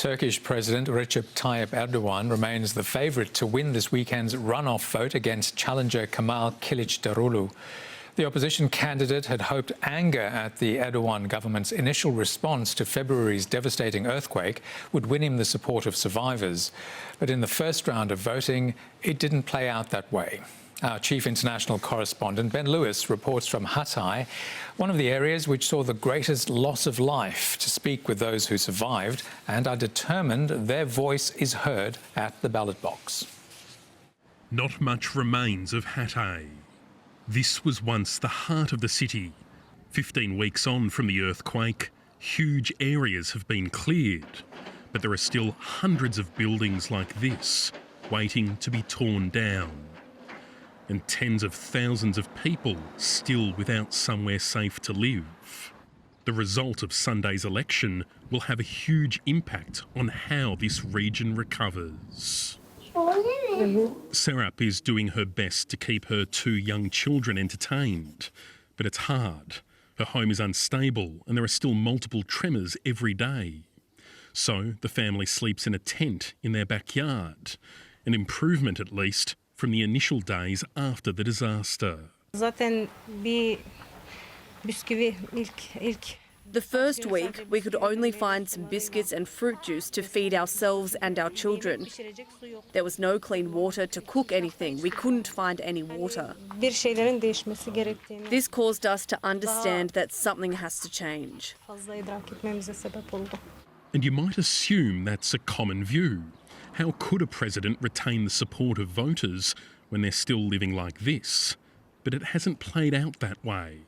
Turkish President Recep Tayyip Erdogan remains the favourite to win this weekend's runoff vote against challenger Kemal Kılıçdaroğlu. The opposition candidate had hoped anger at the Erdogan government's initial response to February's devastating earthquake would win him the support of survivors. But in the first round of voting, it didn't play out that way. Our chief international correspondent, Ben Lewis, reports from Hatay, one of the areas which saw the greatest loss of life, to speak with those who survived and are determined their voice is heard at the ballot box. Not much remains of Hatay. This was once the heart of the city. 15 weeks on from the earthquake, huge areas have been cleared, but there are still hundreds of buildings like this waiting to be torn down. And tens of thousands of people still without somewhere safe to live. The result of Sunday's election will have a huge impact on how this region recovers. Serap is doing her best to keep her two young children entertained, but it's hard. Her home is unstable and there are still multiple tremors every day. So the family sleeps in a tent in their backyard, an improvement at least from the initial days after the disaster. The first week, we could only find some biscuits and fruit juice to feed ourselves and our children. There was no clean water to cook anything. We couldn't find any water. This caused us to understand that something has to change. And you might assume that's a common view. How could a president retain the support of voters when they're still living like this? But it hasn't played out that way.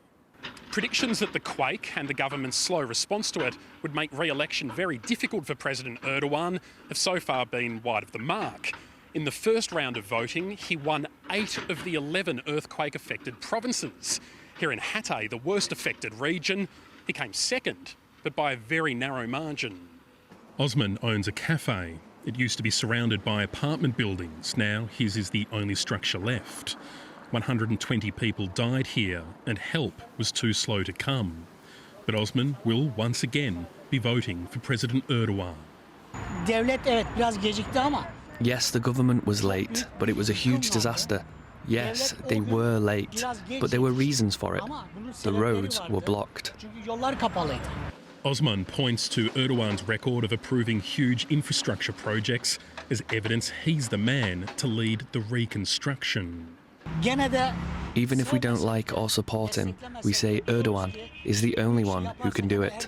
Predictions that the quake and the government's slow response to it would make re-election very difficult for President Erdogan have so far been wide of the mark. In the first round of voting, he won 8 of the 11 earthquake-affected provinces. Here in Hatay, the worst affected region, he came second, but by a very narrow margin. Osman owns a cafe. It used to be surrounded by apartment buildings. Now his is the only structure left. 120 people died here and help was too slow to come. But Osman will once again be voting for President Erdogan. Yes, the government was late, but it was a huge disaster. Yes, they were late, but there were reasons for it. The roads were blocked. Osman points to Erdogan's record of approving huge infrastructure projects as evidence he's the man to lead the reconstruction. Even if we don't like or support him, we say Erdogan is the only one who can do it.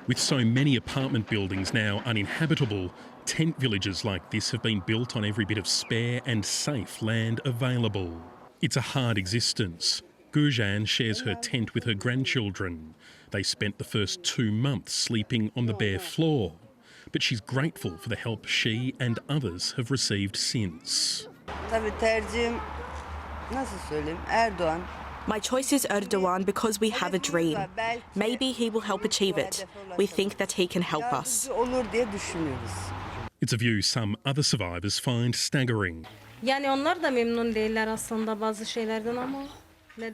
With so many apartment buildings now uninhabitable, tent villages like this have been built on every bit of spare and safe land available. It's a hard existence. Gurjan shares her tent with her grandchildren. They spent the first 2 months sleeping on the bare floor, but she's grateful for the help she and others have received since. My choice is Erdogan because we have a dream. Maybe he will help achieve it. We think that he can help us. It's a view some other survivors find staggering.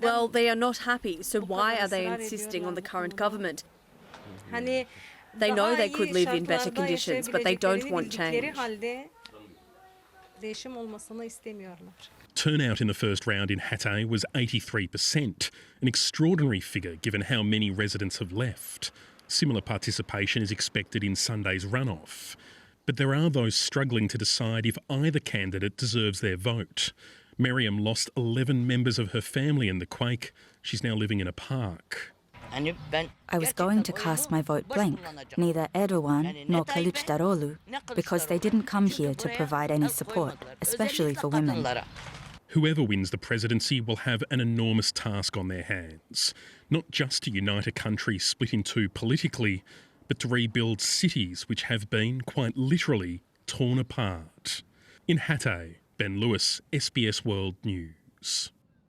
Well, they are not happy, so why are they insisting on the current government? They know they could live in better conditions, but they don't want change. Turnout in the first round in Hatay was 83%, an extraordinary figure given how many residents have left. Similar participation is expected in Sunday's runoff. But there are those struggling to decide if either candidate deserves their vote. Miriam lost 11 members of her family in the quake. She's now living in a park. I was going to cast my vote blank, neither Erdogan nor Kılıçdaroğlu, because they didn't come here to provide any support, especially for women. Whoever wins the presidency will have an enormous task on their hands, not just to unite a country split in two politically, but to rebuild cities which have been, quite literally, torn apart. In Hatay, Ben Lewis, SBS World News.